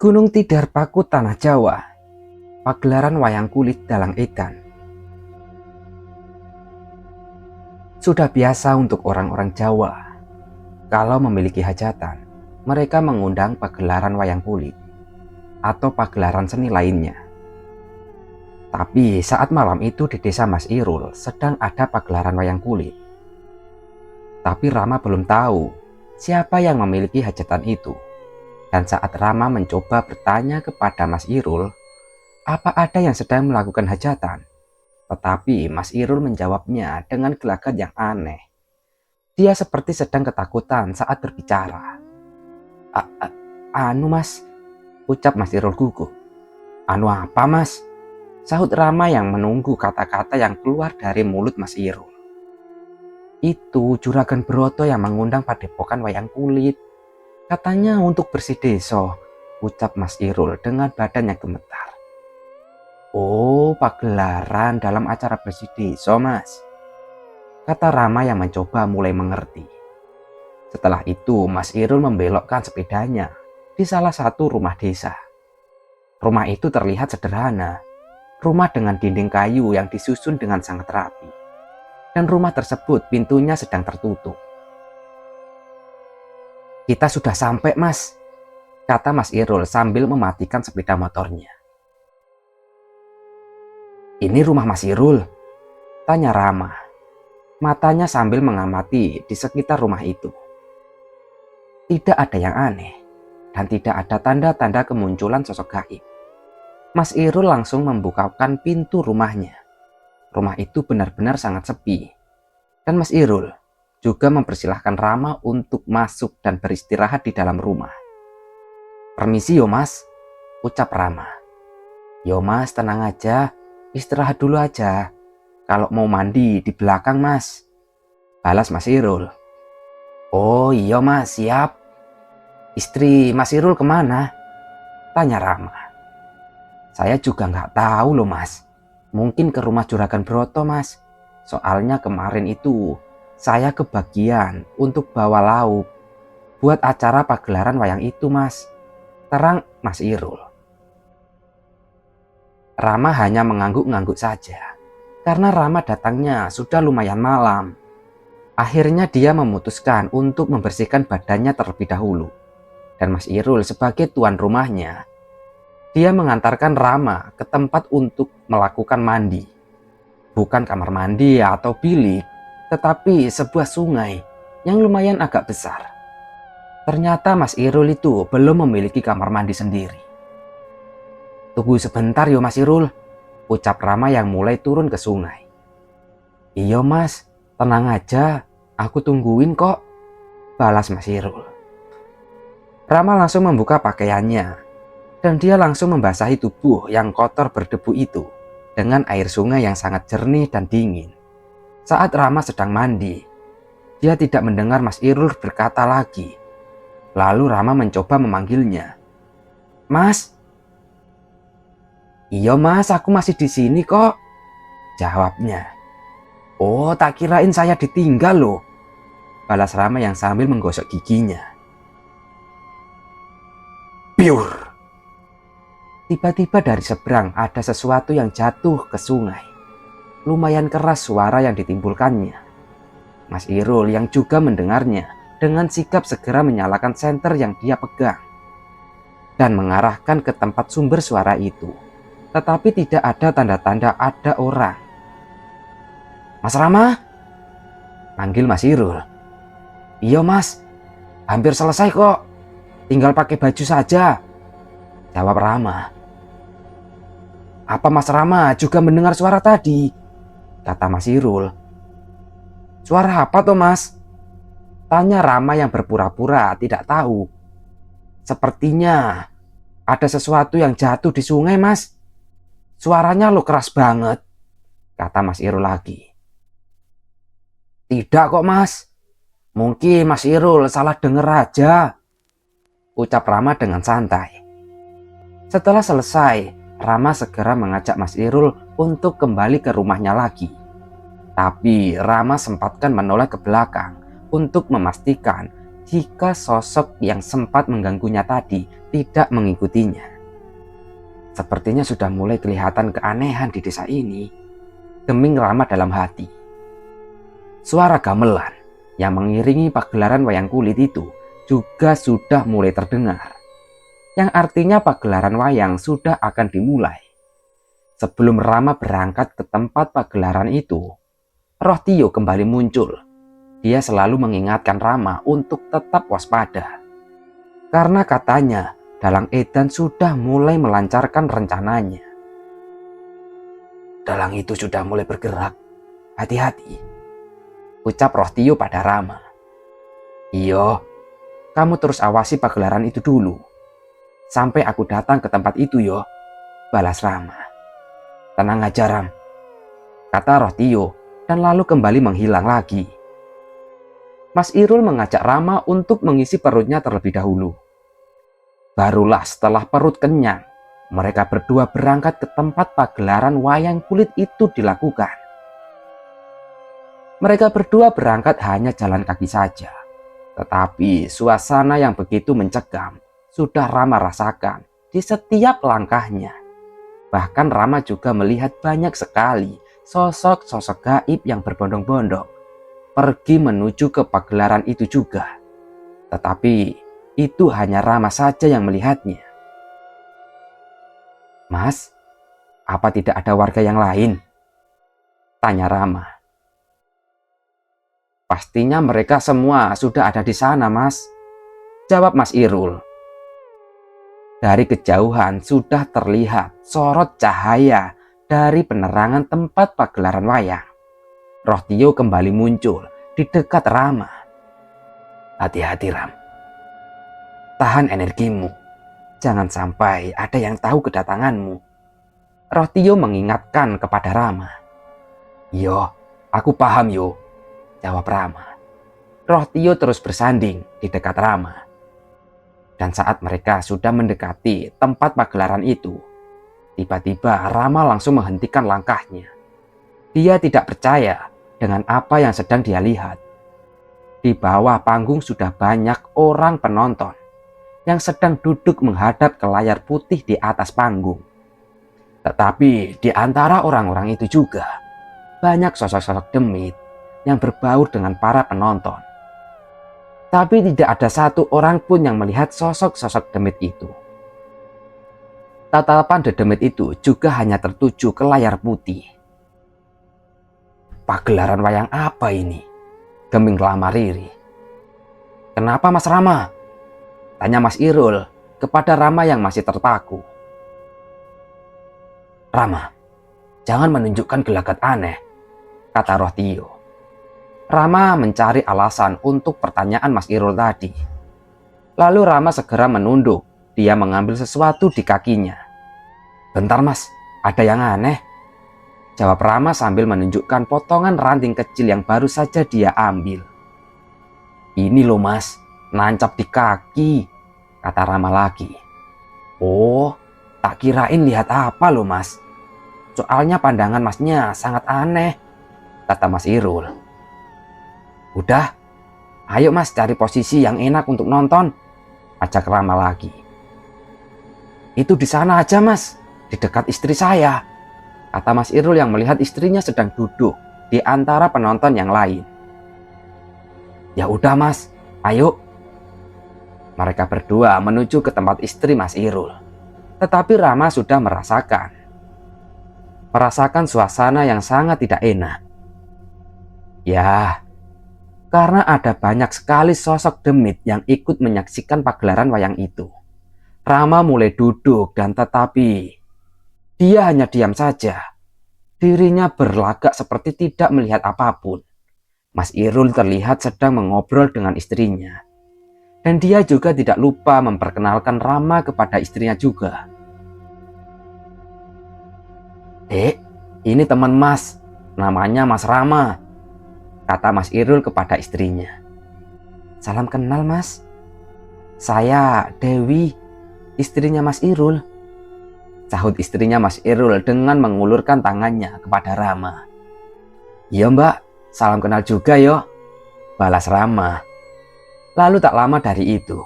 Gunung Tidar Paku Tanah Jawa, pagelaran wayang kulit Dalang Edan. Sudah biasa untuk orang-orang Jawa, kalau memiliki hajatan, mereka mengundang pagelaran wayang kulit atau pagelaran seni lainnya. Tapi saat malam itu di desa Mas Irul sedang ada pagelaran wayang kulit. Tapi Rama belum tahu siapa yang memiliki hajatan itu. Dan saat Rama mencoba bertanya kepada Mas Irul, apa ada yang sedang melakukan hajatan? Tetapi Mas Irul menjawabnya dengan gelagat yang aneh. Dia seperti sedang ketakutan saat berbicara. Anu mas, ucap Mas Irul gugup. Anu apa mas? Sahut Rama yang menunggu kata-kata yang keluar dari mulut Mas Irul. Itu Juragan Broto yang mengundang padepokan wayang kulit. Katanya untuk bersih desa, ucap Mas Irul dengan badan yang gemetar. Oh, pagelaran dalam acara bersih desa mas, kata Rama yang mencoba mulai mengerti. Setelah itu Mas Irul membelokkan sepedanya di salah satu rumah desa. Rumah itu terlihat sederhana, rumah dengan dinding kayu yang disusun dengan sangat rapi. Dan rumah tersebut pintunya sedang tertutup. Kita sudah sampai mas, kata Mas Irul sambil mematikan sepeda motornya. Ini rumah Mas Irul? Tanya Rama, matanya sambil mengamati di sekitar rumah itu. Tidak ada yang aneh dan tidak ada tanda-tanda kemunculan sosok gaib. Mas Irul langsung membukakan pintu rumahnya. Rumah itu benar-benar sangat sepi. Dan Mas Irul juga mempersilahkan Rama untuk masuk dan beristirahat di dalam rumah. Permisi yo mas, ucap Rama. Yo mas, tenang aja, istirahat dulu aja. Kalau mau mandi di belakang mas, balas Mas Irul. Oh iya mas, siap. Istri Mas Irul kemana? Tanya Rama. Saya juga nggak tahu loh mas, mungkin ke rumah Juragan Broto mas. Soalnya kemarin itu saya kebagian untuk bawa lauk buat acara pagelaran wayang itu mas, terang Mas Irul. Rama hanya mengangguk-ngangguk saja karena Rama datangnya sudah lumayan malam. Akhirnya dia memutuskan untuk membersihkan badannya terlebih dahulu. Dan Mas Irul sebagai tuan rumahnya, dia mengantarkan Rama ke tempat untuk melakukan mandi. Bukan kamar mandi atau bilik, tetapi sebuah sungai yang lumayan agak besar. Ternyata Mas Irul itu belum memiliki kamar mandi sendiri. Tunggu sebentar yo Mas Irul, ucap Rama yang mulai turun ke sungai. Iya mas, tenang aja, aku tungguin kok, balas Mas Irul. Rama langsung membuka pakaiannya dan dia langsung membasahi tubuh yang kotor berdebu itu dengan air sungai yang sangat jernih dan dingin. Saat Rama sedang mandi, dia tidak mendengar Mas Irul berkata lagi. Lalu Rama mencoba memanggilnya. Mas? Iya mas, aku masih di sini kok, jawabnya. Oh, tak kirain saya ditinggal loh, balas Rama yang sambil menggosok giginya. Piur! Tiba-tiba dari seberang ada sesuatu yang jatuh ke sungai. Lumayan keras suara yang ditimbulkannya. Mas Irul yang juga mendengarnya dengan sikap segera menyalakan senter yang dia pegang dan mengarahkan ke tempat sumber suara itu. Tetapi tidak ada tanda-tanda ada orang. Mas Rama? Panggil Mas Irul. Iya mas, hampir selesai kok. Tinggal pakai baju saja, jawab Rama. Apa Mas Rama juga mendengar suara tadi? Kata Mas Irul. Suara apa toh mas? Tanya Rama yang berpura-pura tidak tahu. Sepertinya ada sesuatu yang jatuh di sungai mas. Suaranya lo keras banget, kata Mas Irul lagi. Tidak kok mas, mungkin Mas Irul salah denger aja, ucap Rama dengan santai. Setelah selesai, Rama segera mengajak Mas Irul untuk kembali ke rumahnya lagi. Tapi Rama sempatkan menoleh ke belakang untuk memastikan jika sosok yang sempat mengganggunya tadi tidak mengikutinya. Sepertinya sudah mulai kelihatan keanehan di desa ini, geming Rama dalam hati. Suara gamelan yang mengiringi pagelaran wayang kulit itu juga sudah mulai terdengar, yang artinya pagelaran wayang sudah akan dimulai. Sebelum Rama berangkat ke tempat pagelaran itu, roh Tio kembali muncul. Dia selalu mengingatkan Rama untuk tetap waspada. Karena katanya Dalang Edan sudah mulai melancarkan rencananya. Dalang itu sudah mulai bergerak. Hati-hati, ucap roh Tio pada Rama. Iyo, kamu terus awasi pagelaran itu dulu. Sampai aku datang ke tempat itu yo, balas Rama. Tenang aja Ram, kata roh Tio dan lalu kembali menghilang lagi. Mas Irul mengajak Rama untuk mengisi perutnya terlebih dahulu. Barulah setelah perut kenyang, mereka berdua berangkat ke tempat pagelaran wayang kulit itu dilakukan. Mereka berdua berangkat hanya jalan kaki saja. Tetapi suasana yang begitu mencekam sudah Rama rasakan di setiap langkahnya. Bahkan Rama juga melihat banyak sekali sosok-sosok gaib yang berbondong-bondong pergi menuju ke pagelaran itu juga. Tetapi itu hanya Rama saja yang melihatnya. Mas, apa tidak ada warga yang lain? Tanya Rama. Pastinya mereka semua sudah ada di sana, Mas, jawab Mas Irul. Dari kejauhan sudah terlihat sorot cahaya dari penerangan tempat pagelaran wayang. Roh Tio kembali muncul di dekat Rama. Hati-hati Ram, tahan energimu, jangan sampai ada yang tahu kedatanganmu. Roh Tio mengingatkan kepada Rama. Yo, aku paham yo, jawab Rama. Roh Tio terus bersanding di dekat Rama. Dan saat mereka sudah mendekati tempat pagelaran itu, tiba-tiba Rama langsung menghentikan langkahnya. Dia tidak percaya dengan apa yang sedang dia lihat. Di bawah panggung sudah banyak orang penonton yang sedang duduk menghadap ke layar putih di atas panggung. Tetapi di antara orang-orang itu juga banyak sosok-sosok demit yang berbaur dengan para penonton. Tapi tidak ada satu orang pun yang melihat sosok-sosok demit itu. Tatapan dedemit itu juga hanya tertuju ke layar putih. Pagelaran wayang apa ini? Geming Rama Riri. Kenapa Mas Rama? Tanya Mas Irul kepada Rama yang masih terpaku. Rama, jangan menunjukkan gelagat aneh, kata roh Tio. Rama mencari alasan untuk pertanyaan Mas Irul tadi. Lalu Rama segera menunduk. Dia mengambil sesuatu di kakinya. Bentar Mas, ada yang aneh, jawab Rama sambil menunjukkan potongan ranting kecil yang baru saja dia ambil. Ini loh Mas, nancap di kaki, kata Rama lagi. Oh, tak kirain lihat apa loh Mas. Soalnya pandangan Masnya sangat aneh, kata Mas Irul. Udah, ayo Mas cari posisi yang enak untuk nonton, ajak Rama lagi. Itu di sana aja Mas, di dekat istri saya, kata Mas Irul yang melihat istrinya sedang duduk di antara penonton yang lain. Ya udah Mas, ayo. Mereka berdua menuju ke tempat istri Mas Irul. Tetapi Rama sudah merasakan suasana yang sangat tidak enak. Ya, karena ada banyak sekali sosok demit yang ikut menyaksikan pagelaran wayang itu. Rama mulai duduk dan tetapi dia hanya diam saja. Dirinya berlagak seperti tidak melihat apapun. Mas Irul terlihat sedang mengobrol dengan istrinya. Dan dia juga tidak lupa memperkenalkan Rama kepada istrinya juga. Ini teman Mas, namanya Mas Rama, kata Mas Irul kepada istrinya. Salam kenal Mas, saya Dewi, istrinya Mas Irul, sahut istrinya Mas Irul dengan mengulurkan tangannya kepada Rama. Iya Mbak, salam kenal juga yo, balas Rama. Lalu tak lama dari itu,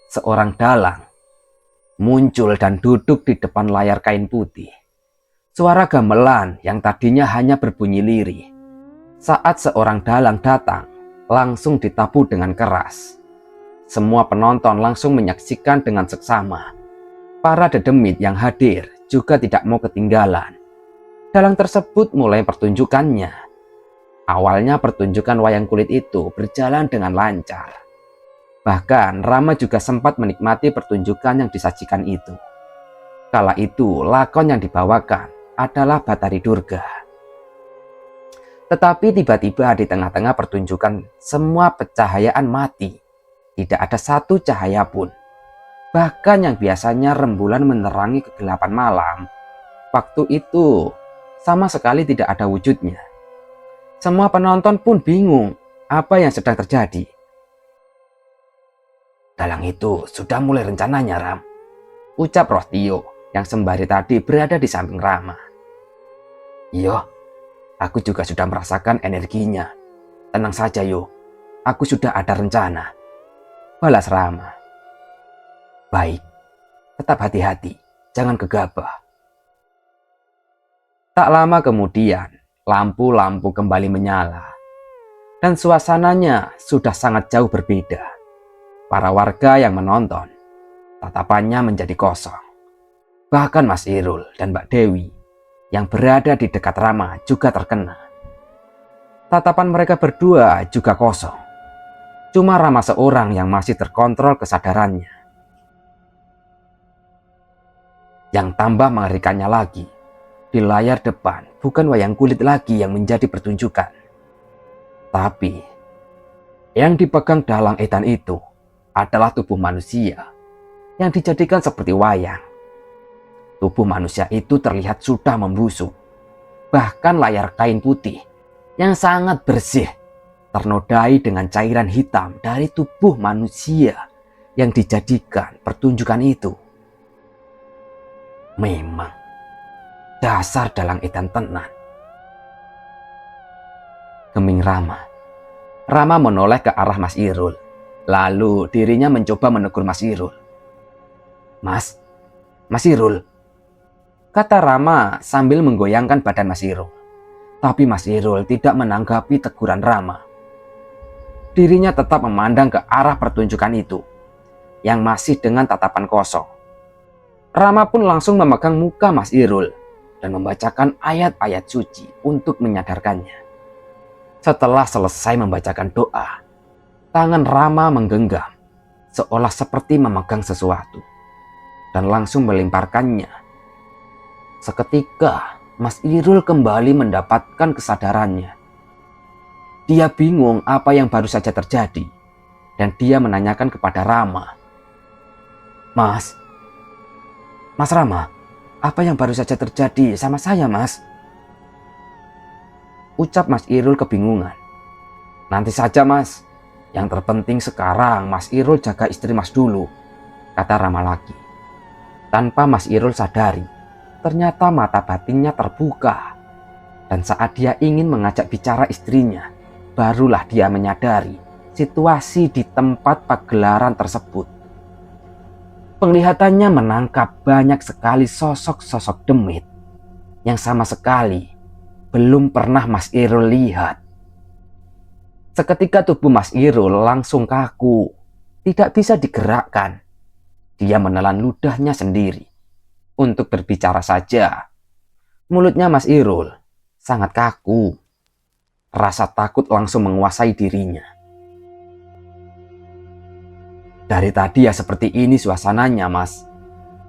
seorang dalang muncul dan duduk di depan layar kain putih. Suara gamelan yang tadinya hanya berbunyi lirih, saat seorang dalang datang, langsung ditabu dengan keras. Semua penonton langsung menyaksikan dengan seksama. Para dedemit yang hadir juga tidak mau ketinggalan. Dalang tersebut mulai pertunjukannya. Awalnya pertunjukan wayang kulit itu berjalan dengan lancar. Bahkan Rama juga sempat menikmati pertunjukan yang disajikan itu. Kala itu lakon yang dibawakan adalah Batari Durga. Tetapi tiba-tiba di tengah-tengah pertunjukan semua pencahayaan mati. Tidak ada satu cahaya pun. Bahkan yang biasanya rembulan menerangi kegelapan malam, waktu itu sama sekali tidak ada wujudnya. Semua penonton pun bingung apa yang sedang terjadi. Dalang itu sudah mulai rencananya, Ram, ucap Rohtio yang sembari tadi berada di samping Rama. Iya, aku juga sudah merasakan energinya. Tenang saja yo, aku sudah ada rencana, balas Rama. Baik, tetap hati-hati, jangan gegabah. Tak lama kemudian, lampu-lampu kembali menyala. Dan suasananya sudah sangat jauh berbeda. Para warga yang menonton, tatapannya menjadi kosong. Bahkan Mas Irul dan Mbak Dewi yang berada di dekat Rama juga terkena. Tatapan mereka berdua juga kosong. Cuma Rama seorang yang masih terkontrol kesadarannya. Yang tambah mengerikannya lagi, di layar depan bukan wayang kulit lagi yang menjadi pertunjukan. Tapi yang dipegang dalang edan itu adalah tubuh manusia yang dijadikan seperti wayang. Tubuh manusia itu terlihat sudah membusuk. Bahkan layar kain putih yang sangat bersih ternodai dengan cairan hitam dari tubuh manusia yang dijadikan pertunjukan itu. Memang dasar dalang edan tenan. Geming Rama. Rama menoleh ke arah Mas Irul. Lalu dirinya mencoba menegur Mas Irul. Mas Irul, kata Rama sambil menggoyangkan badan Mas Irul. Tapi Mas Irul tidak menanggapi teguran Rama. Dirinya tetap memandang ke arah pertunjukan itu yang masih dengan tatapan kosong. Rama pun langsung memegang muka Mas Irul dan membacakan ayat-ayat suci untuk menyadarkannya. Setelah selesai membacakan doa, tangan Rama menggenggam seolah seperti memegang sesuatu dan langsung melemparkannya. Seketika Mas Irul kembali mendapatkan kesadarannya. Dia bingung apa yang baru saja terjadi dan dia menanyakan kepada Rama. Mas Rama, apa yang baru saja terjadi sama saya, Mas? Ucap Mas Irul kebingungan. Nanti saja, Mas. Yang terpenting sekarang Mas Irul jaga istri Mas dulu, kata Rama lagi. Tanpa Mas Irul sadari, ternyata mata batinnya terbuka. Dan saat dia ingin mengajak bicara istrinya, barulah dia menyadari situasi di tempat pagelaran tersebut. Penglihatannya menangkap banyak sekali sosok-sosok demit yang sama sekali belum pernah Mas Irul lihat. Seketika tubuh Mas Irul langsung kaku, tidak bisa digerakkan. Dia menelan ludahnya sendiri. Untuk berbicara saja, mulutnya Mas Irul sangat kaku. Rasa takut langsung menguasai dirinya. Dari tadi ya seperti ini suasananya, Mas,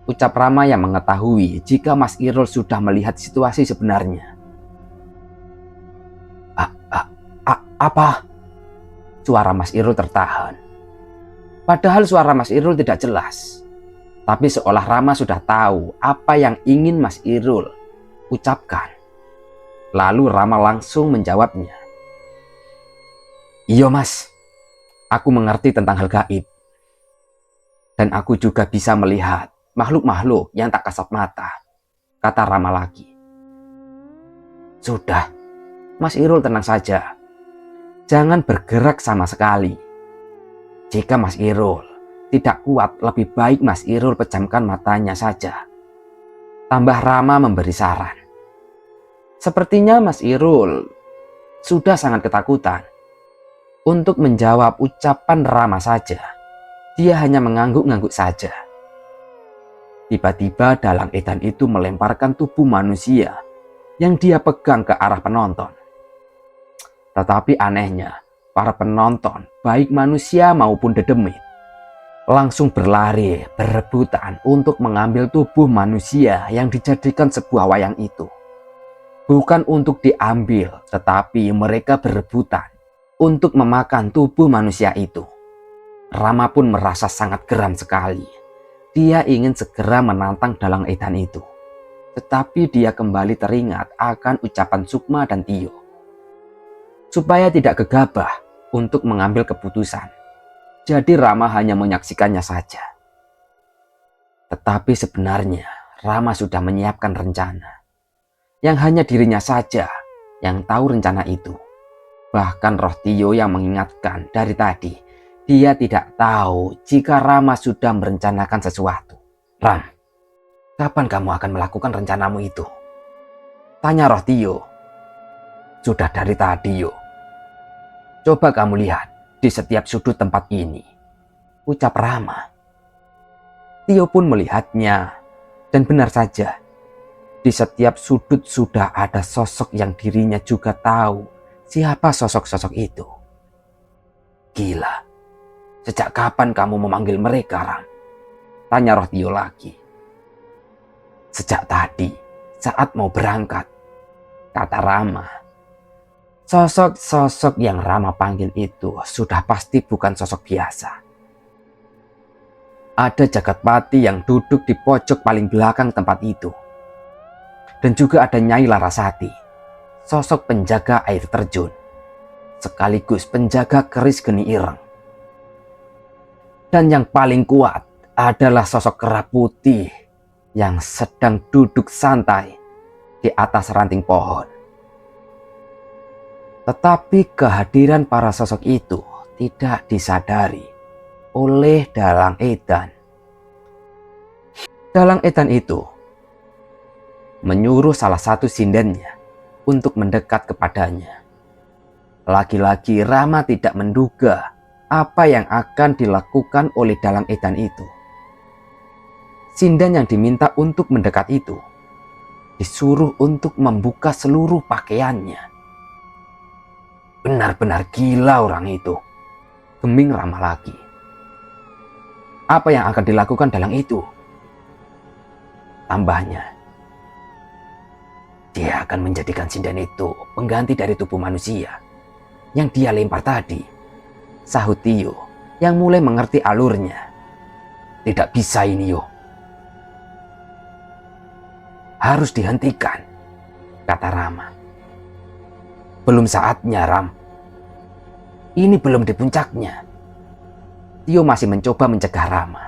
ucap Rama yang mengetahui jika Mas Irul sudah melihat situasi sebenarnya. Apa? Suara Mas Irul tertahan. Padahal suara Mas Irul tidak jelas. Tapi seolah Rama sudah tahu apa yang ingin Mas Irul ucapkan. Lalu Rama langsung menjawabnya. Iya, Mas, aku mengerti tentang hal gaib. Dan aku juga bisa melihat makhluk-makhluk yang tak kasat mata, kata Rama lagi. Sudah, Mas Irul tenang saja. Jangan bergerak sama sekali. Jika Mas Irul tidak kuat, lebih baik Mas Irul pejamkan matanya saja. Tambah Rama memberi saran. Sepertinya Mas Irul sudah sangat ketakutan. Untuk menjawab ucapan Rama saja, dia hanya mengangguk-ngangguk saja. Tiba-tiba dalang edan itu melemparkan tubuh manusia yang dia pegang ke arah penonton. Tetapi anehnya, para penonton, baik manusia maupun dedemit, langsung berlari berebutan untuk mengambil tubuh manusia yang dijadikan sebuah wayang itu. Bukan untuk diambil, tetapi mereka berebutan untuk memakan tubuh manusia itu. Rama pun merasa sangat geram sekali. Dia ingin segera menantang dalang edan itu. Tetapi dia kembali teringat akan ucapan Sukma dan Tio. Supaya tidak gegabah untuk mengambil keputusan. Jadi Rama hanya menyaksikannya saja. Tetapi sebenarnya Rama sudah menyiapkan rencana. Yang hanya dirinya saja yang tahu rencana itu. Bahkan roh Tio yang mengingatkan dari tadi, dia tidak tahu jika Rama sudah merencanakan sesuatu. Ram, kapan kamu akan melakukan rencanamu itu? Tanya roh Tio. Sudah dari tadi, yo. Coba kamu lihat di setiap sudut tempat ini, ucap Rama. Tio pun melihatnya, dan benar saja, di setiap sudut sudah ada sosok yang dirinya juga tahu siapa sosok-sosok itu. Gila. Sejak kapan kamu memanggil mereka, Ram? Tanya roh Tio lagi. Sejak tadi, saat mau berangkat, kata Rama. Sosok-sosok yang Rama panggil itu sudah pasti bukan sosok biasa. Ada Jagatpati yang duduk di pojok paling belakang tempat itu. Dan juga ada Nyai Larasati, sosok penjaga air terjun, sekaligus penjaga keris geni ireng. Dan yang paling kuat adalah sosok kera putih yang sedang duduk santai di atas ranting pohon. Tetapi kehadiran para sosok itu tidak disadari oleh dalang edan. Dalang edan itu menyuruh salah satu sindennya untuk mendekat kepadanya. Lagi-lagi Rama tidak menduga apa yang akan dilakukan oleh dalang edan itu. Sinden yang diminta untuk mendekat itu disuruh untuk membuka seluruh pakaiannya. Benar-benar gila orang itu, geming Rama lagi. Apa yang akan dilakukan dalang itu? Tambahnya, dia akan menjadikan sinden itu pengganti dari tubuh manusia yang dia lempar tadi, sahut Tio yang mulai mengerti alurnya. Tidak bisa ini, yo. Harus dihentikan, kata Rama. Belum saatnya, Ram. Ini belum di puncaknya. Tio masih mencoba mencegah Rama.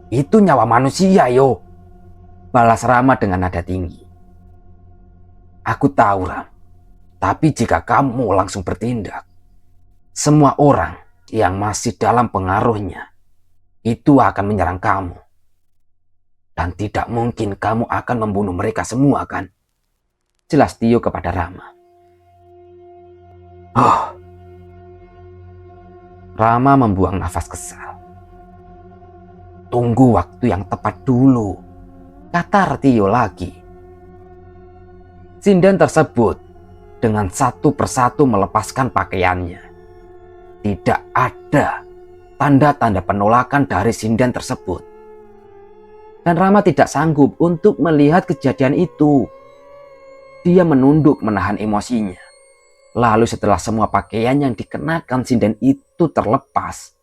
Itu nyawa manusia, yo. Balas Rama dengan nada tinggi. Aku tahu, Ram. Tapi jika kamu langsung bertindak, semua orang yang masih dalam pengaruhnya itu akan menyerang kamu. Dan tidak mungkin kamu akan membunuh mereka semua, kan? Jelas Tio kepada Rama. Rama membuang nafas kesal. Tunggu waktu yang tepat dulu, kata Tio lagi. Sinden tersebut dengan satu persatu melepaskan pakaiannya. Tidak ada tanda-tanda penolakan dari sinden tersebut. Dan Rama tidak sanggup untuk melihat kejadian itu. Dia menunduk menahan emosinya. Lalu setelah semua pakaian yang dikenakan sinden itu terlepas,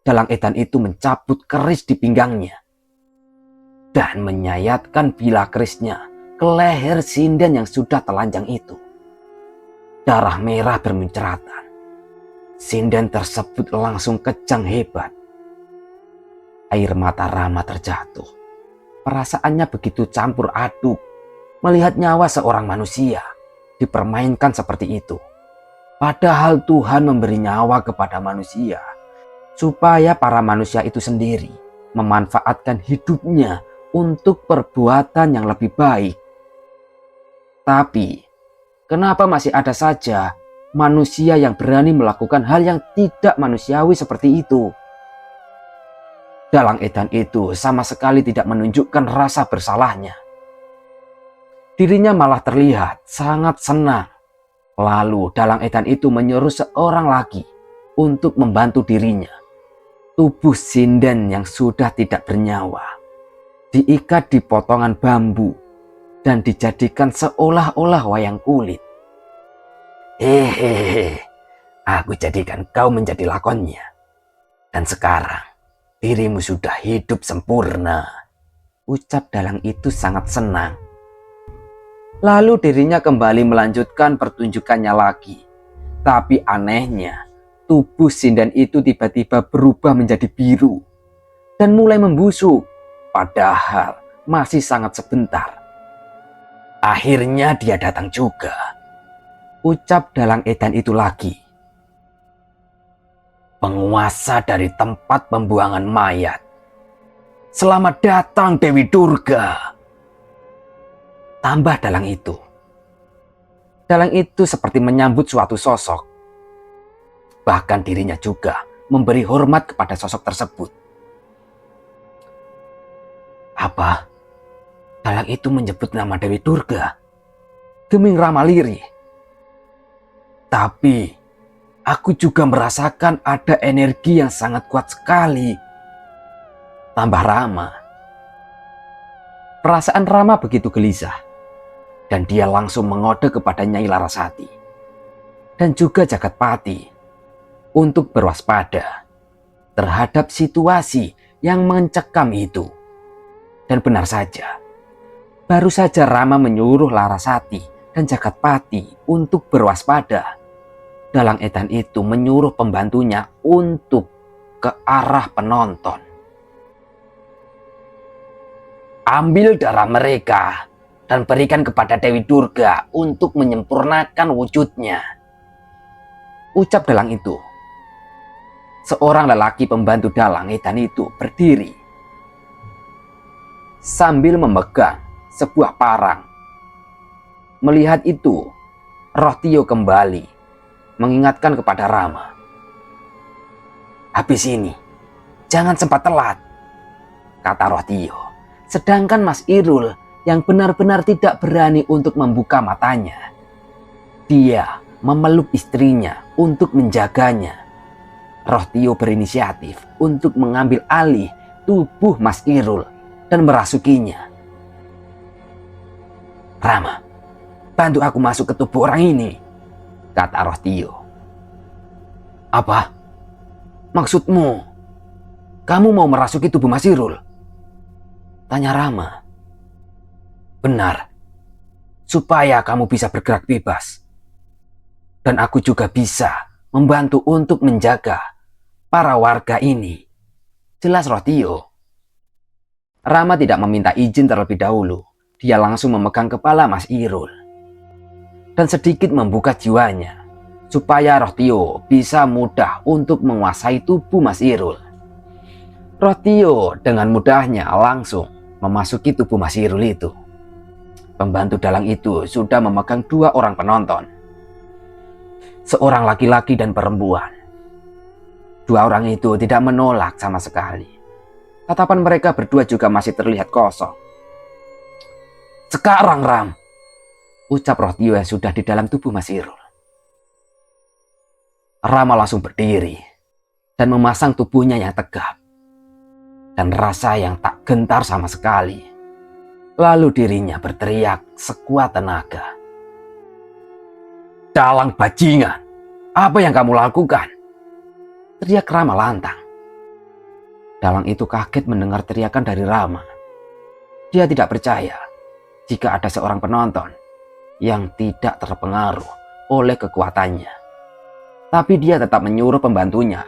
dalang edan itu mencabut keris di pinggangnya dan menyayatkan bilah kerisnya ke leher sinden yang sudah telanjang itu. Darah merah bermunceratan. Sinden tersebut langsung kejang hebat. Air mata Rama terjatuh. Perasaannya begitu campur aduk melihat nyawa seorang manusia dipermainkan seperti itu. Padahal Tuhan memberi nyawa kepada manusia supaya para manusia itu sendiri memanfaatkan hidupnya untuk perbuatan yang lebih baik. Tapi, kenapa masih ada saja manusia yang berani melakukan hal yang tidak manusiawi seperti itu? Dalang edan itu sama sekali tidak menunjukkan rasa bersalahnya. Dirinya malah terlihat sangat senang. Lalu dalang edan itu menyuruh seorang lagi untuk membantu dirinya. Tubuh sinden yang sudah tidak bernyawa diikat di potongan bambu dan dijadikan seolah-olah wayang kulit. Hehehe, aku jadikan kau menjadi lakonnya. Dan sekarang dirimu sudah hidup sempurna, ucap dalang itu sangat senang. Lalu dirinya kembali melanjutkan pertunjukannya lagi. Tapi anehnya, tubuh sinden itu tiba-tiba berubah menjadi biru dan mulai membusuk, padahal masih sangat sebentar. Akhirnya dia datang juga, ucap dalang edan itu lagi. Penguasa dari tempat pembuangan mayat. Selamat datang Dewi Durga, tambah dalang itu. Dalang itu seperti menyambut suatu sosok. Bahkan dirinya juga memberi hormat kepada sosok tersebut. Apa? Dalang itu menyebut nama Dewi Durga? Geming Rama lirih. Tapi aku juga merasakan ada energi yang sangat kuat sekali, tambah Rama. Perasaan Rama begitu gelisah, dan dia langsung mengode kepada Nyai Larasati dan juga Jagatpati untuk berwaspada terhadap situasi yang mencekam itu. Dan benar saja, baru saja Rama menyuruh Larasati dan Jagatpati untuk berwaspada. Dalang edan itu menyuruh pembantunya untuk ke arah penonton. Ambil darah mereka dan berikan kepada Dewi Durga untuk menyempurnakan wujudnya, ucap dalang itu. Seorang lelaki pembantu dalang edan itu berdiri sambil memegang sebuah parang. Melihat itu, roh Tio kembali mengingatkan kepada Rama. Habis ini, jangan sempat telat, kata roh Tio. Sedangkan Mas Irul yang benar-benar tidak berani untuk membuka matanya. Dia memeluk istrinya untuk menjaganya. Roh Tio berinisiatif untuk mengambil alih tubuh Mas Irul dan merasukinya. Rama, bantu aku masuk ke tubuh orang ini, kata roh Tio. Apa? Maksudmu, kamu mau merasuki tubuh Mas Irul? Tanya Rama. Benar, supaya kamu bisa bergerak bebas. Dan aku juga bisa membantu untuk menjaga para warga ini, jelas roh Tio. Rama tidak meminta izin terlebih dahulu. Dia langsung memegang kepala Mas Irul dan sedikit membuka jiwanya supaya roh Tio bisa mudah untuk menguasai tubuh Mas Irul. Roh Tio dengan mudahnya langsung memasuki tubuh Mas Irul itu. Pembantu dalang itu sudah memegang dua orang penonton, seorang laki-laki dan perempuan. Dua orang itu tidak menolak sama sekali. Tatapan mereka berdua juga masih terlihat kosong. Sekarang Ram, ucap roh Tio yang sudah di dalam tubuh Mas Irul. Rama langsung berdiri dan memasang tubuhnya yang tegap dan rasa yang tak gentar sama sekali. Lalu dirinya berteriak sekuat tenaga. Dalang bajingan, apa yang kamu lakukan? Teriak Rama lantang. Dalang itu kaget mendengar teriakan dari Rama. Dia tidak percaya jika ada seorang penonton yang tidak terpengaruh oleh kekuatannya. Tapi dia tetap menyuruh pembantunya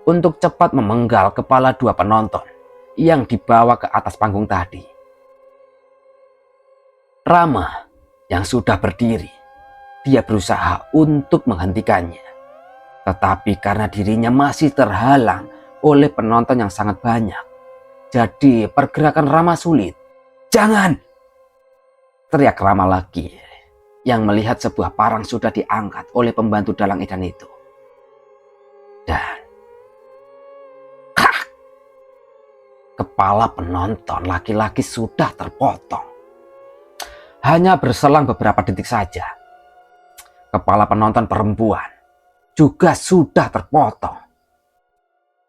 untuk cepat memenggal kepala dua penonton yang dibawa ke atas panggung tadi. Rama yang sudah berdiri, dia berusaha untuk menghentikannya. Tetapi karena dirinya masih terhalang oleh penonton yang sangat banyak, jadi pergerakan Rama sulit. "Jangan!" teriak Rama lagi, yang melihat sebuah parang sudah diangkat oleh pembantu dalang edan itu. Dan kepala penonton laki-laki sudah terpotong. Hanya berselang beberapa detik saja, kepala penonton perempuan juga sudah terpotong.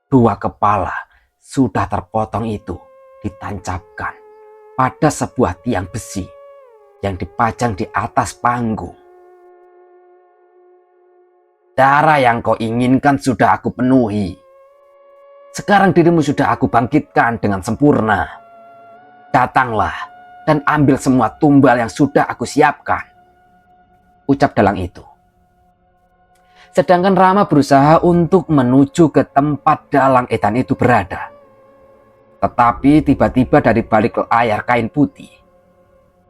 Dua kepala sudah terpotong itu ditancapkan pada sebuah tiang besi yang dipajang di atas panggung. "Darah yang kau inginkan sudah aku penuhi. Sekarang dirimu sudah aku bangkitkan dengan sempurna. Datanglah dan ambil semua tumbal yang sudah aku siapkan," ucap dalang itu. Sedangkan Rama berusaha untuk menuju ke tempat dalang edan itu berada. Tetapi tiba-tiba dari balik layar kain putih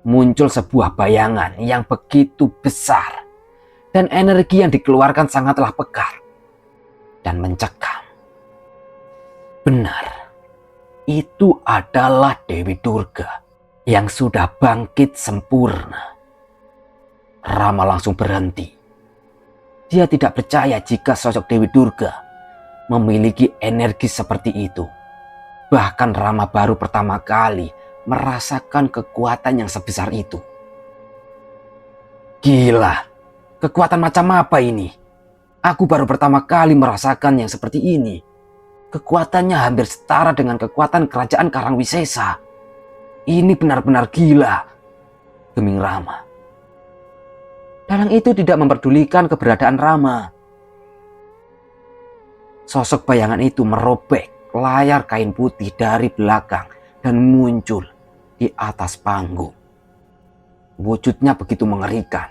muncul sebuah bayangan yang begitu besar, dan energi yang dikeluarkan sangatlah pekat dan mencekam. Benar, itu adalah Dewi Durga yang sudah bangkit sempurna. Rama langsung berhenti. Dia tidak percaya jika sosok Dewi Durga memiliki energi seperti itu. Bahkan Rama baru pertama kali merasakan kekuatan yang sebesar itu. "Gila, kekuatan macam apa ini? Aku baru pertama kali merasakan yang seperti ini. Kekuatannya hampir setara dengan kekuatan kerajaan Karangwisesa. Ini benar-benar gila," geming Rama. Dalang itu tidak memperdulikan keberadaan Rama. Sosok bayangan itu merobek layar kain putih dari belakang dan muncul di atas panggung. Wujudnya begitu mengerikan.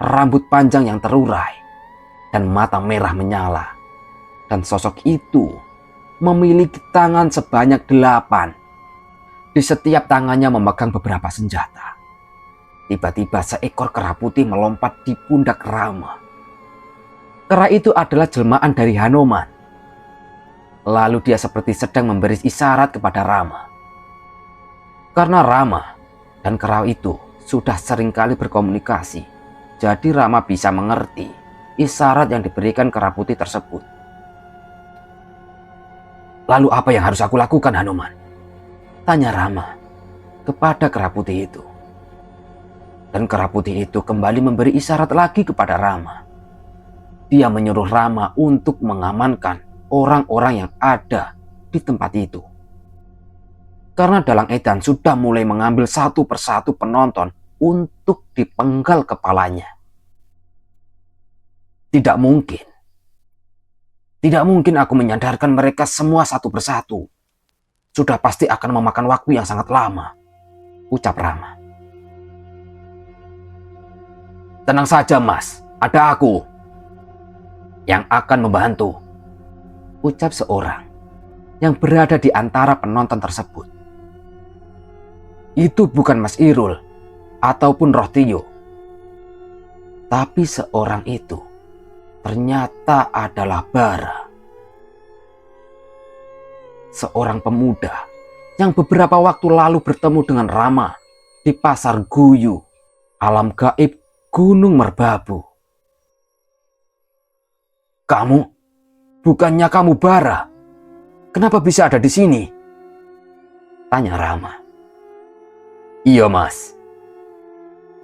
Rambut panjang yang terurai dan mata merah menyala. Dan sosok itu memiliki tangan sebanyak 8. Di setiap tangannya memegang beberapa senjata. Tiba-tiba seekor kera putih melompat di pundak Rama. Kera itu adalah jelmaan dari Hanuman. Lalu dia seperti sedang memberi isyarat kepada Rama. Karena Rama dan kera itu sudah seringkali berkomunikasi, jadi Rama bisa mengerti isyarat yang diberikan kera putih tersebut. "Lalu apa yang harus aku lakukan, Hanuman?" tanya Rama kepada kera putih itu. Dan kera putih itu kembali memberi isyarat lagi kepada Rama. Dia menyuruh Rama untuk mengamankan orang-orang yang ada di tempat itu. Karena dalang edan sudah mulai mengambil satu persatu penonton untuk dipenggal kepalanya. Tidak mungkin. Tidak mungkin aku menyadarkan mereka semua satu persatu. Sudah pasti akan memakan waktu yang sangat lama, ucap Rama. "Tenang saja, Mas, ada aku yang akan membantu," ucap seorang yang berada di antara penonton tersebut. Itu bukan Mas Irul ataupun Rohtio, tapi seorang itu ternyata adalah Bara. Seorang pemuda yang beberapa waktu lalu bertemu dengan Rama di pasar Guyu, alam gaib Gunung Merbabu. "Kamu? Bukannya kamu Bara? Kenapa bisa ada di sini?" tanya Rama. "Iya, Mas.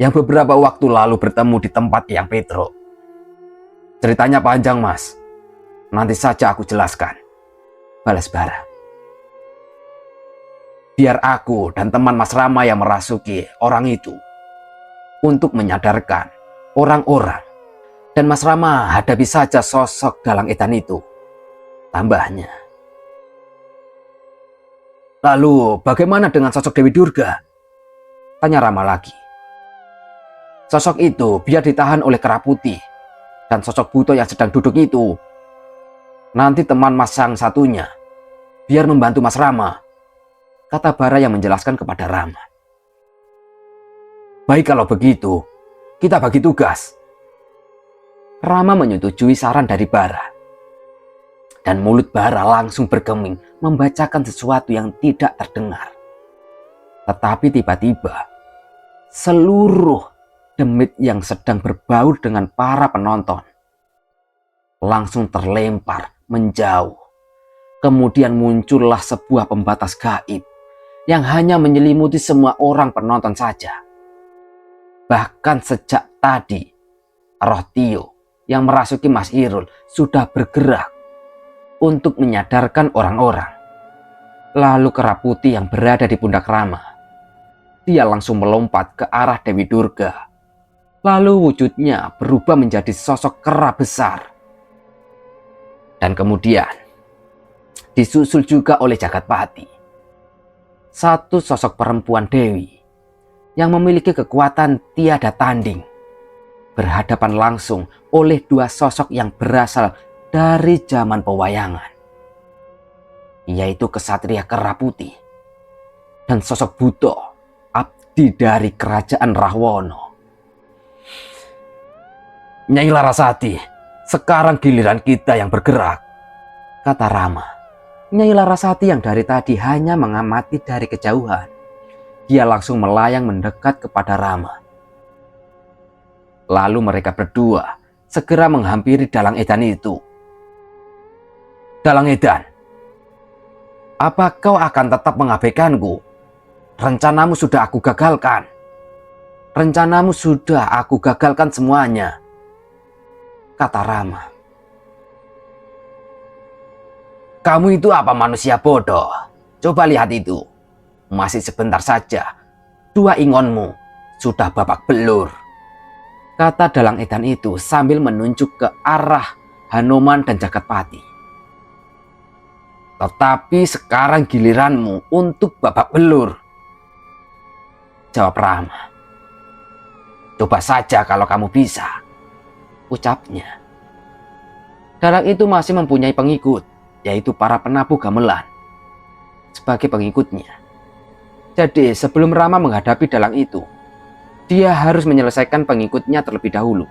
Yang beberapa waktu lalu bertemu di tempat yang Petro. Ceritanya panjang, Mas. Nanti saja aku jelaskan," balas Bara. "Biar aku dan teman Mas Rama yang merasuki orang itu untuk menyadarkan orang-orang, dan Mas Rama hadapi saja sosok dalang edan itu," tambahnya. "Lalu bagaimana dengan sosok Dewi Durga?" tanya Rama lagi. "Sosok itu biar ditahan oleh kera putih, dan sosok buto yang sedang duduk itu nanti teman Mas yang satunya biar membantu Mas Rama," kata Bara yang menjelaskan kepada Rama. "Baik, kalau begitu kita bagi tugas," Rama menyetujui saran dari Bara. Dan mulut Bara langsung bergeming membacakan sesuatu yang tidak terdengar. Tetapi tiba-tiba seluruh demit yang sedang berbaur dengan para penonton langsung terlempar menjauh. Kemudian muncullah sebuah pembatas gaib yang hanya menyelimuti semua orang penonton saja. Bahkan sejak tadi, roh Tio yang merasuki Mas Irul sudah bergerak untuk menyadarkan orang-orang. Lalu kera putih yang berada di pundak Rama, dia langsung melompat ke arah Dewi Durga. Lalu wujudnya berubah menjadi sosok kera besar. Dan kemudian disusul juga oleh Jagatpati, satu sosok perempuan Dewi yang memiliki kekuatan tiada tanding, berhadapan langsung oleh dua sosok yang berasal dari zaman pewayangan, yaitu kesatria kera putih dan sosok Buto, abdi dari kerajaan Rahwono. Nyai Larasati, sekarang giliran kita yang bergerak, kata Rama. Nyai Larasati yang dari tadi hanya mengamati dari kejauhan, dia langsung melayang mendekat kepada Rama. Lalu mereka berdua segera menghampiri Dalang Edan itu. Dalang Edan, apa kau akan tetap mengabaikanku? Rencanamu sudah aku gagalkan. Rencanamu sudah aku gagalkan semuanya, kata Rama. Kamu itu apa manusia bodoh? Coba lihat itu. Masih sebentar saja, dua ingonmu sudah babak belur, kata Dalang Edan itu sambil menunjuk ke arah Hanoman dan Jagatpati. Tetapi sekarang giliranmu untuk babak belur, jawab Rama. Coba saja kalau kamu bisa, ucapnya. Dalang itu masih mempunyai pengikut, yaitu para penabuh gamelan sebagai pengikutnya. Jadi sebelum Rama menghadapi dalang itu, dia harus menyelesaikan pengikutnya terlebih dahulu.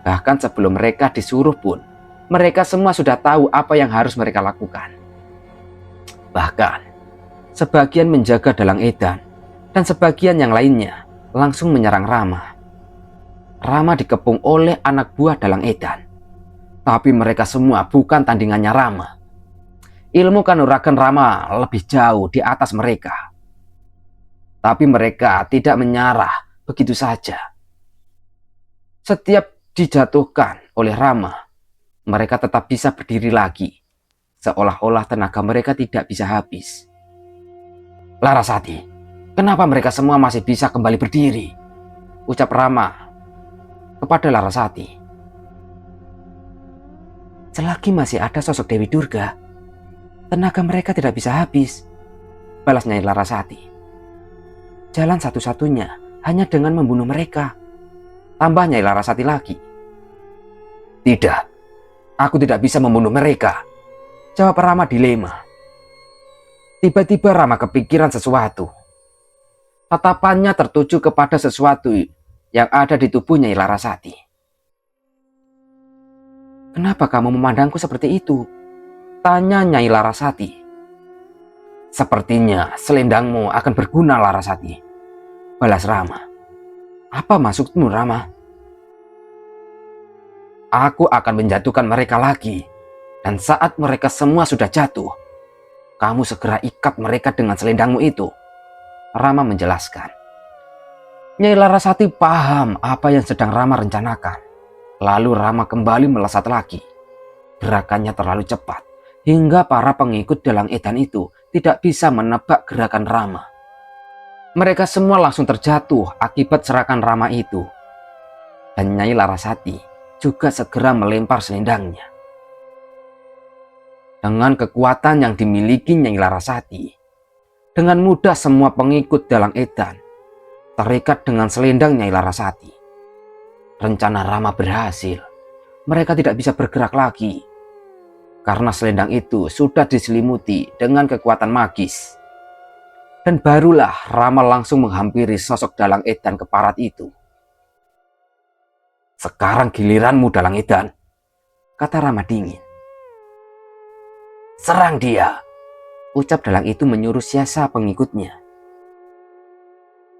Bahkan sebelum mereka disuruh pun, mereka semua sudah tahu apa yang harus mereka lakukan. Bahkan sebagian menjaga Dalang Edan dan sebagian yang lainnya langsung menyerang Rama. Rama dikepung oleh anak buah Dalang Edan. Tapi mereka semua bukan tandingannya Rama. Ilmu kanuragan Rama lebih jauh di atas mereka. Tapi mereka tidak menyerah begitu saja. Setiap dijatuhkan oleh Rama, mereka tetap bisa berdiri lagi, seolah-olah tenaga mereka tidak bisa habis. Larasati, kenapa mereka semua masih bisa kembali berdiri? Ucap Rama kepada Larasati. Selagi masih ada sosok Dewi Durga, tenaga mereka tidak bisa habis, balas Nyai Larasati. Jalan satu-satunya hanya dengan membunuh mereka, tambah Nyai Larasati lagi. Tidak, aku tidak bisa membunuh mereka, jawab Rama dilema. Tiba-tiba Rama kepikiran sesuatu. Tatapannya tertuju kepada sesuatu yang ada di tubuh Nyai Larasati. Kenapa kamu memandangku seperti itu? Tanya Nyai Larasati. Sepertinya selendangmu akan berguna, Larasati, balas Rama. Apa maksudmu, Rama? Aku akan menjatuhkan mereka lagi. Dan saat mereka semua sudah jatuh, kamu segera ikat mereka dengan selendangmu itu, Rama menjelaskan. Nyai Larasati paham apa yang sedang Rama rencanakan. Lalu Rama kembali melesat lagi. Gerakannya terlalu cepat, hingga para pengikut Dalang Edan itu tidak bisa menebak gerakan Rama. Mereka semua langsung terjatuh akibat serangan Rama itu. Dan Nyai Larasati juga segera melempar selendangnya. Dengan kekuatan yang dimiliki Nyai Larasati, dengan mudah semua pengikut Dalang Edan terikat dengan selendang Nyai Larasati. Rencana Rama berhasil. Mereka tidak bisa bergerak lagi, karena selendang itu sudah diselimuti dengan kekuatan magis. Dan barulah Rama langsung menghampiri sosok Dalang Edan keparat itu. Sekarang giliranmu, Dalang Edan, kata Rama dingin. Serang dia, ucap dalang itu menyuruh siasa pengikutnya.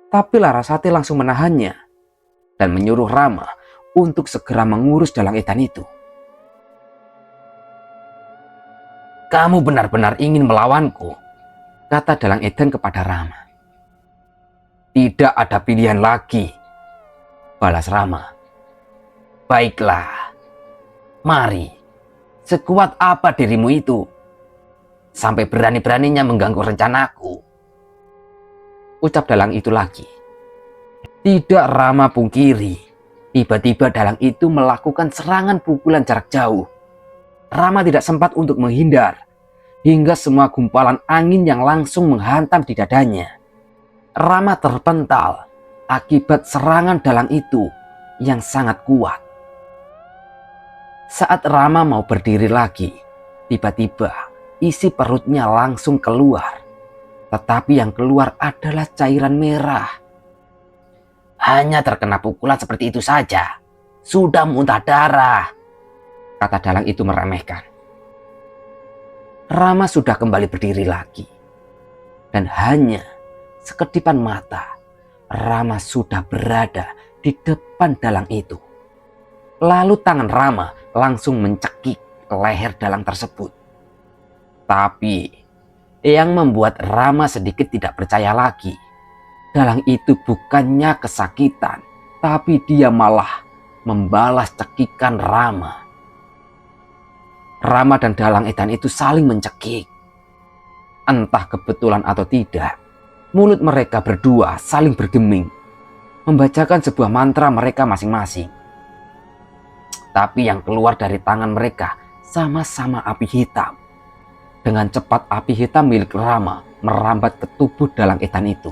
Tapi Larasati langsung menahannya dan menyuruh Rama untuk segera mengurus dalang edan itu. Kamu benar-benar ingin melawanku, kata dalang edan kepada Rama. Tidak ada pilihan lagi, balas Rama. Baiklah, mari, sekuat apa dirimu itu, sampai berani-beraninya mengganggu rencanaku, ucap dalang itu lagi. Tidak Rama pungkiri, tiba-tiba dalang itu melakukan serangan pukulan jarak jauh. Rama tidak sempat untuk menghindar, hingga semua gumpalan angin yang langsung menghantam di dadanya. Rama terpental akibat serangan dalang itu yang sangat kuat. Saat Rama mau berdiri lagi, tiba-tiba isi perutnya langsung keluar. Tetapi yang keluar adalah cairan merah. Hanya terkena pukulan seperti itu saja, sudah muntah darah, kata dalang itu meremehkan. Rama sudah kembali berdiri lagi. Dan hanya sekedipan mata, Rama sudah berada di depan dalang itu. Lalu tangan Rama langsung mencekik leher dalang tersebut. Tapi yang membuat Rama sedikit tidak percaya lagi, dalang itu bukannya kesakitan, tapi dia malah membalas cekikan Rama. Rama dan dalang edan itu saling mencekik. Entah kebetulan atau tidak, mulut mereka berdua saling bergeming, membacakan sebuah mantra mereka masing-masing. Tapi yang keluar dari tangan mereka sama-sama api hitam. Dengan cepat api hitam milik Rama merambat ke tubuh dalang edan itu.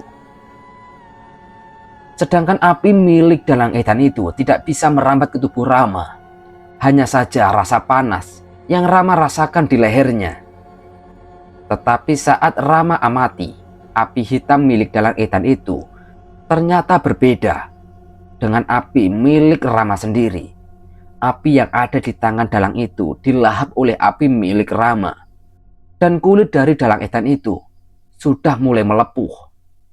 Sedangkan api milik dalang edan itu tidak bisa merambat ke tubuh Rama. Hanya saja rasa panas yang Rama rasakan di lehernya. Tetapi saat Rama amati, api hitam milik dalang edan itu ternyata berbeda dengan api milik Rama sendiri. Api yang ada di tangan dalang itu dilahap oleh api milik Rama. Dan kulit dari dalang edan itu sudah mulai melepuh,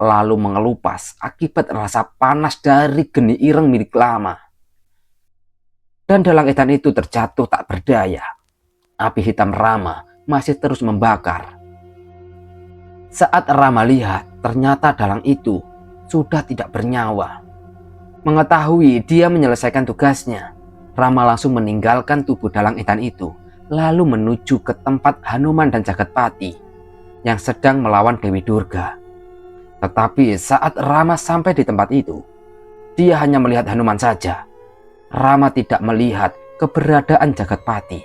lalu mengelupas akibat rasa panas dari geni ireng milik Rama. Dan dalang edan itu terjatuh tak berdaya. Api hitam Rama masih terus membakar. Saat Rama lihat, ternyata dalang itu sudah tidak bernyawa. Mengetahui dia menyelesaikan tugasnya, Rama langsung meninggalkan tubuh dalang edan itu, lalu menuju ke tempat Hanuman dan Jagatpati yang sedang melawan Dewi Durga. Tetapi saat Rama sampai di tempat itu, dia hanya melihat Hanuman saja. Rama tidak melihat keberadaan Jagatpati.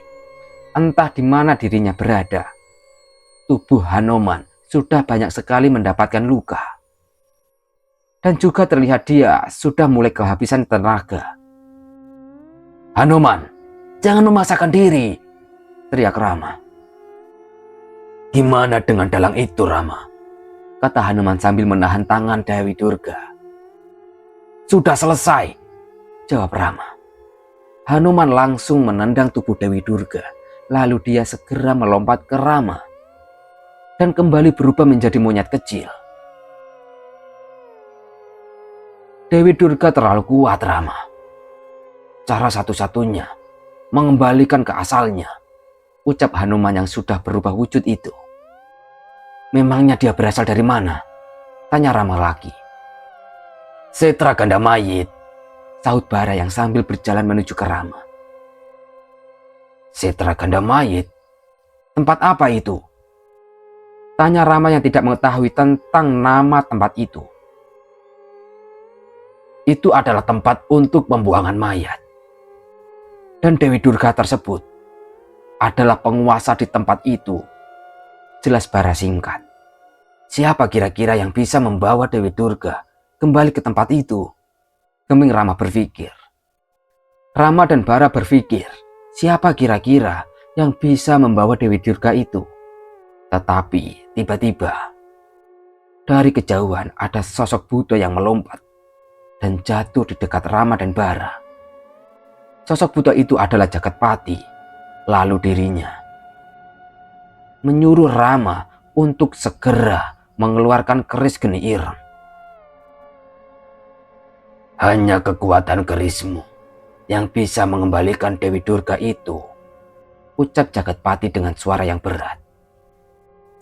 Entah di mana dirinya berada. Tubuh Hanuman sudah banyak sekali mendapatkan luka. Dan juga terlihat dia sudah mulai kehabisan tenaga. Hanuman, jangan memaksakan diri, teriak Rama. Gimana dengan dalang itu, Rama? Kata Hanuman sambil menahan tangan Dewi Durga. Sudah selesai, jawab Rama. Hanuman langsung menendang tubuh Dewi Durga. Lalu dia segera melompat ke Rama dan kembali berubah menjadi monyet kecil. Dewi Durga terlalu kuat, Rama. Cara satu-satunya mengembalikan ke asalnya, ucap Hanuman yang sudah berubah wujud itu. Memangnya dia berasal dari mana? Tanya Rama lagi. Setra Ganda Mayit, sahut Bara yang sambil berjalan menuju ke Rama. Setra Ganda Mayit? Tempat apa itu? Tanya Rama yang tidak mengetahui tentang nama tempat itu. Itu adalah tempat untuk pembuangan mayat. Dan Dewi Durga tersebut adalah penguasa di tempat itu. Jelas Bara singkat. Siapa kira-kira yang bisa membawa Dewi Durga kembali ke tempat itu? Geming Rama berpikir. Rama dan Bara berpikir, siapa kira-kira yang bisa membawa Dewi Durga itu? Tetapi tiba-tiba dari kejauhan ada sosok Buddha yang melompat dan jatuh di dekat Rama dan Bara. Sosok buta itu adalah Jagatpati. Lalu dirinya menyuruh Rama untuk segera mengeluarkan keris geni ireng. Hanya kekuatan kerismu yang bisa mengembalikan Dewi Durga itu, ucap Jagatpati dengan suara yang berat.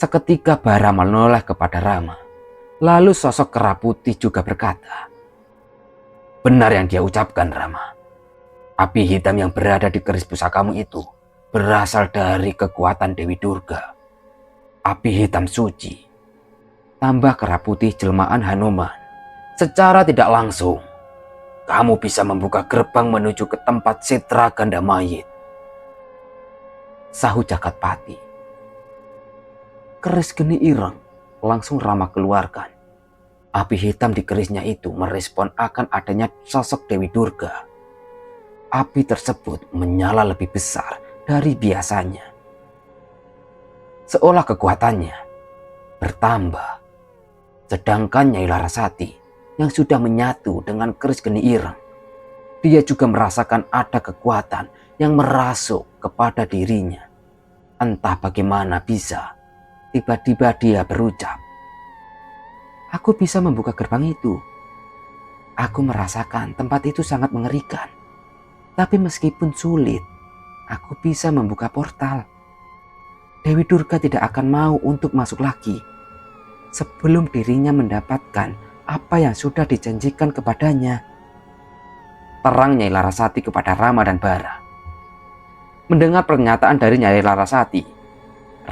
Seketika Bara menoleh kepada Rama. Lalu sosok kera putih juga berkata, benar yang dia ucapkan, Rama. Api hitam yang berada di keris pusakamu itu berasal dari kekuatan Dewi Durga. Api hitam suci. Tambah kera putih jelmaan Hanuman. Secara tidak langsung, kamu bisa membuka gerbang menuju ke tempat Setra Ganda Mayit, sahut Jagatpati. Keris geni ireng langsung Rama keluarkan. Api hitam di kerisnya itu merespon akan adanya sosok Dewi Durga. Api tersebut menyala lebih besar dari biasanya. Seolah kekuatannya bertambah. Sedangkan Nyai Larasati yang sudah menyatu dengan keris geni ireng, dia juga merasakan ada kekuatan yang merasuk kepada dirinya. Entah bagaimana bisa, tiba-tiba dia berucap, aku bisa membuka gerbang itu. Aku merasakan tempat itu sangat mengerikan. Tapi meskipun sulit, aku bisa membuka portal. Dewi Durga tidak akan mau untuk masuk lagi sebelum dirinya mendapatkan apa yang sudah dijanjikan kepadanya. Terang Nyai Larasati kepada Rama dan Bara. Mendengar pernyataan dari Nyai Larasati,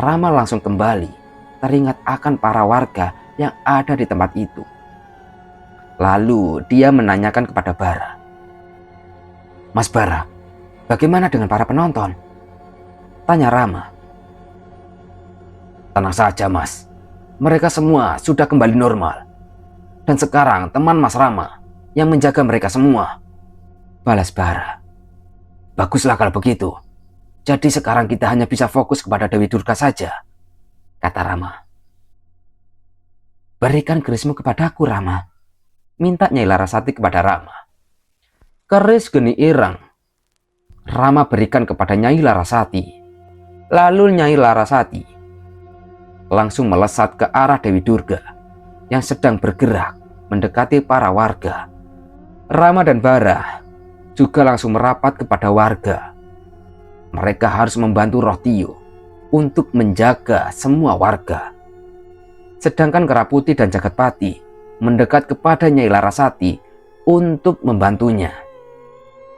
Rama langsung kembali teringat akan para warga yang ada di tempat itu. Lalu dia menanyakan kepada Bara, Mas Bara, bagaimana dengan para penonton? Tanya Rama. Tenang saja, Mas. Mereka semua sudah kembali normal. Dan sekarang teman Mas Rama yang menjaga mereka semua, balas Bara. Baguslah kalau begitu. Jadi sekarang kita hanya bisa fokus kepada Dewi Durga saja, kata Rama. Berikan kerismu kepadaku, Rama, minta Nyai Larasati kepada Rama. Keris geni ireng Rama berikan kepada Nyai Larasati. Lalu Nyai Larasati langsung melesat ke arah Dewi Durga yang sedang bergerak mendekati para warga. Rama dan Bara juga langsung merapat kepada warga. Mereka harus membantu Roh Tio untuk menjaga semua warga. Sedangkan Kera Putih dan Jagatpati mendekat kepada Nyai Larasati untuk membantunya.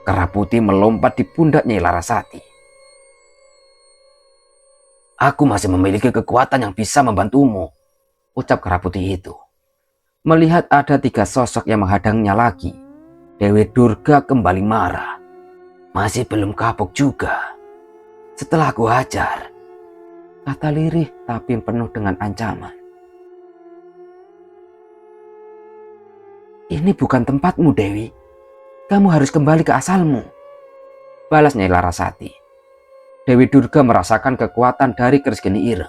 Kera Putih melompat di pundak Nyai Larasati. Aku masih memiliki kekuatan yang bisa membantumu, ucap Kera Putih itu. Melihat ada 3 sosok yang menghadangnya lagi, Dewi Durga kembali marah. Masih belum kapok juga. Setelah aku hajar, kata lirih tapi penuh dengan ancaman. Ini bukan tempatmu, Dewi. Kamu harus kembali ke asalmu, balas Nyai Larasati. Dewi Durga merasakan kekuatan dari keris geni ireng.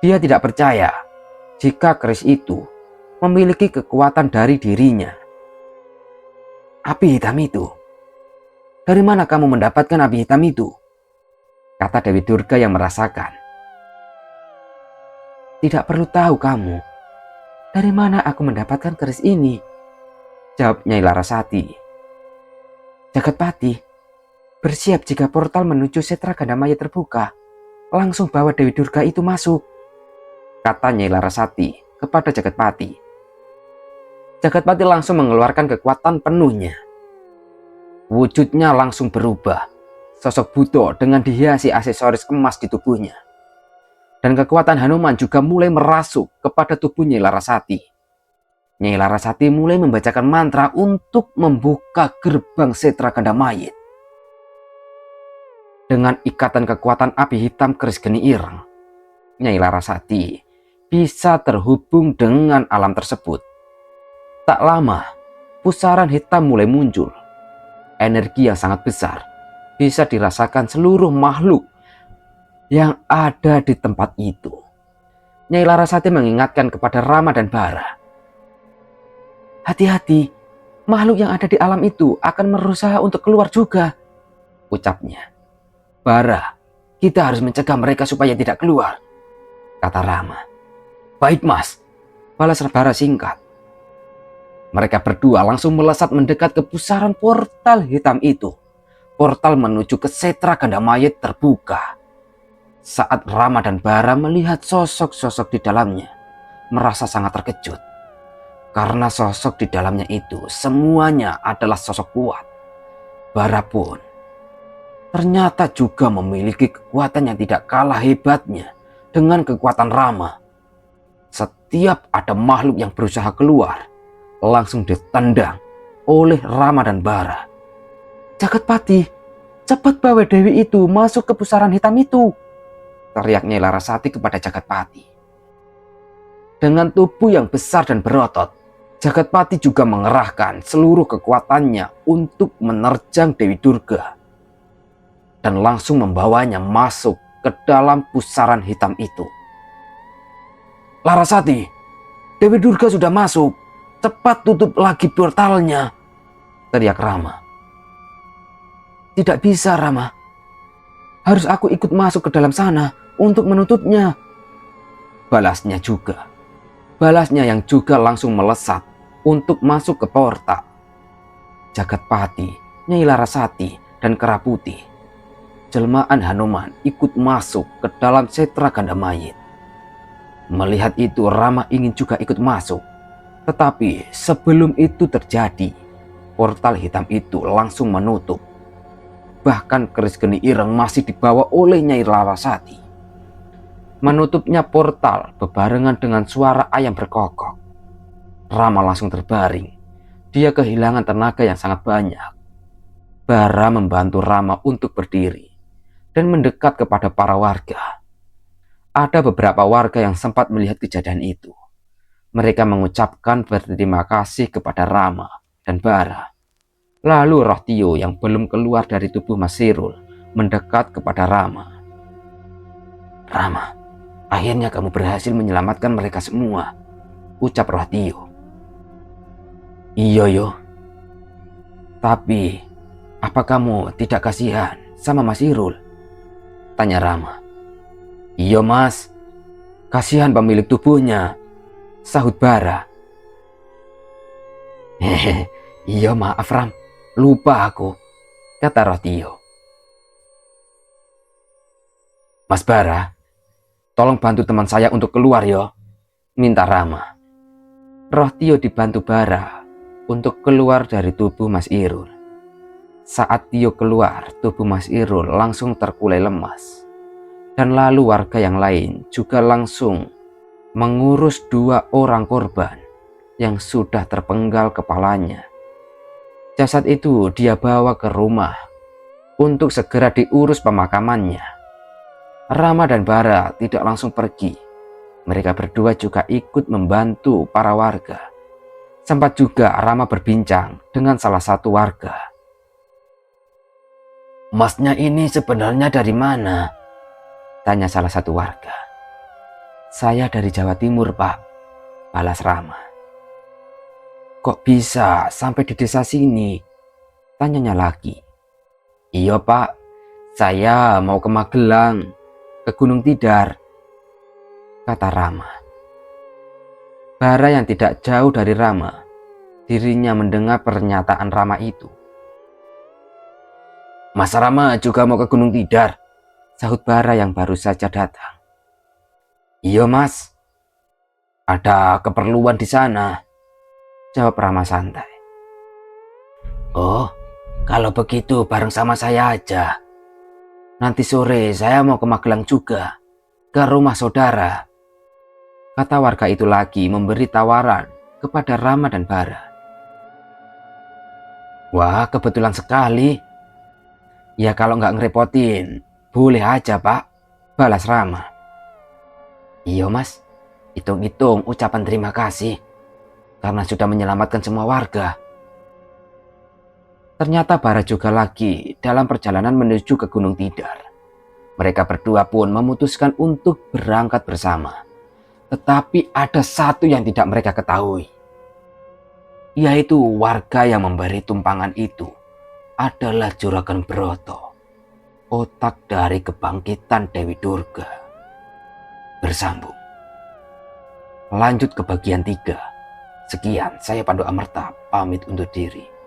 Dia tidak percaya jika keris itu memiliki kekuatan dari dirinya. Api hitam itu? Dari mana kamu mendapatkan api hitam itu? Kata Dewi Durga yang merasakan. Tidak perlu tahu kamu. Dari mana aku mendapatkan keris ini? Jawab Nyai Larasati. Jagatpati, bersiap jika portal menuju Setra Ganda Mayit terbuka. Langsung bawa Dewi Durga itu masuk, kata Nyai Larasati kepada Jagatpati. Jagatpati langsung mengeluarkan kekuatan penuhnya. Wujudnya langsung berubah. Sosok buto dengan dihiasi aksesoris emas di tubuhnya. Dan kekuatan Hanuman juga mulai merasuk kepada tubuh Nyai Larasati. Nyai Larasati mulai membacakan mantra untuk membuka gerbang Setra Ganda Mayit. Dengan ikatan kekuatan api hitam keris geni ireng, Nyai Larasati bisa terhubung dengan alam tersebut. Tak lama, pusaran hitam mulai muncul. Energi yang sangat besar bisa dirasakan seluruh makhluk yang ada di tempat itu. Nyai Larasati mengingatkan kepada Rama dan Bara. Hati-hati, makhluk yang ada di alam itu akan berusaha untuk keluar juga, ucapnya. "Bara, kita harus mencegah mereka supaya tidak keluar," kata Rama. "Baik Mas," balas Bara singkat. Mereka berdua langsung melesat mendekat ke pusaran portal hitam itu. Portal menuju ke Setra Ganda Mayit terbuka. Saat Rama dan Bara melihat sosok-sosok di dalamnya, merasa sangat terkejut. Karena sosok di dalamnya itu semuanya adalah sosok kuat. Bara pun ternyata juga memiliki kekuatan yang tidak kalah hebatnya dengan kekuatan Rama. Setiap ada makhluk yang berusaha keluar, langsung ditendang oleh Rama dan Bara. "Jagatpati, cepat bawa Dewi itu masuk ke pusaran hitam itu," teriak Nyai Larasati kepada Jagatpati. Dengan tubuh yang besar dan berotot, Jagatpati juga mengerahkan seluruh kekuatannya untuk menerjang Dewi Durga dan langsung membawanya masuk ke dalam pusaran hitam itu. "Larasati, Dewi Durga sudah masuk. Cepat tutup lagi portalnya," teriak Rama. "Tidak bisa, Rama. Harus aku ikut masuk ke dalam sana untuk menutupnya," balasnya juga. Balasnya yang juga langsung melesat untuk masuk ke portal. Jagatpati, Nyai Larasati, dan Kera Putih, jelmaan Hanuman, ikut masuk ke dalam Setra Ganda Mayit. Melihat itu, Rama ingin juga ikut masuk. Tetapi sebelum itu terjadi, portal hitam itu langsung menutup. Bahkan keris geni ireng masih dibawa oleh Nyai Larasati. Menutupnya portal bebarengan dengan suara ayam berkokok. Rama langsung terbaring. Dia kehilangan tenaga yang sangat banyak. Bara membantu Rama untuk berdiri dan mendekat kepada para warga. Ada beberapa warga yang sempat melihat kejadian itu. Mereka mengucapkan berterima kasih kepada Rama dan Bara. Lalu roh Tio yang belum keluar dari tubuh Mas Sirul mendekat kepada Rama. "Rama, akhirnya kamu berhasil menyelamatkan mereka semua," ucap roh Tio. "Iya yo. Tapi apa kamu tidak kasihan sama Mas Sirul?" tanya Rama. "Iya Mas, kasihan pemilik tubuhnya," sahut Bara. "Hehe, iya maaf Ram, lupa aku," kata roh Tio. "Mas Bara, tolong bantu teman saya untuk keluar yo," minta Rama. Roh Tio dibantu Bara untuk keluar dari tubuh Mas Irul. Saat Tio keluar, tubuh Mas Irul langsung terkulai lemas. Dan lalu warga yang lain juga langsung mengurus 2 orang korban yang sudah terpenggal kepalanya. Jasad itu dia bawa ke rumah untuk segera diurus pemakamannya. Rama dan Bara tidak langsung pergi. Mereka berdua juga ikut membantu para warga. Sempat juga Rama berbincang dengan salah satu warga. "Masnya ini sebenarnya dari mana?" tanya salah satu warga. "Saya dari Jawa Timur, Pak," balas Rama. "Kok bisa sampai di desa sini?" tanyanya lagi. "Iya Pak, saya mau ke Magelang, ke Gunung Tidar," kata Rama. Bara yang tidak jauh dari Rama, dirinya mendengar pernyataan Rama itu. "Mas Rama juga mau ke Gunung Tidar?" sahut Bara yang baru saja datang. "Iya Mas, ada keperluan di sana," jawab Rama santai. "Oh, kalau begitu bareng sama saya aja. Nanti sore saya mau ke Magelang juga, ke rumah saudara," kata warga itu lagi memberi tawaran kepada Rama dan Bara. "Wah, kebetulan sekali. Ya kalau nggak ngerepotin, boleh aja Pak," balas Rama. "Iya Mas, hitung-hitung ucapan terima kasih karena sudah menyelamatkan semua warga." Ternyata Bara juga lagi dalam perjalanan menuju ke Gunung Tidar. Mereka berdua pun memutuskan untuk berangkat bersama. Tetapi ada satu yang tidak mereka ketahui, yaitu warga yang memberi tumpangan itu adalah Juragan Broto. otak dari kebangkitan Dewi Durga. Bersambung. Lanjut ke bagian 3. Sekian, saya Pandu Amerta, pamit undur diri.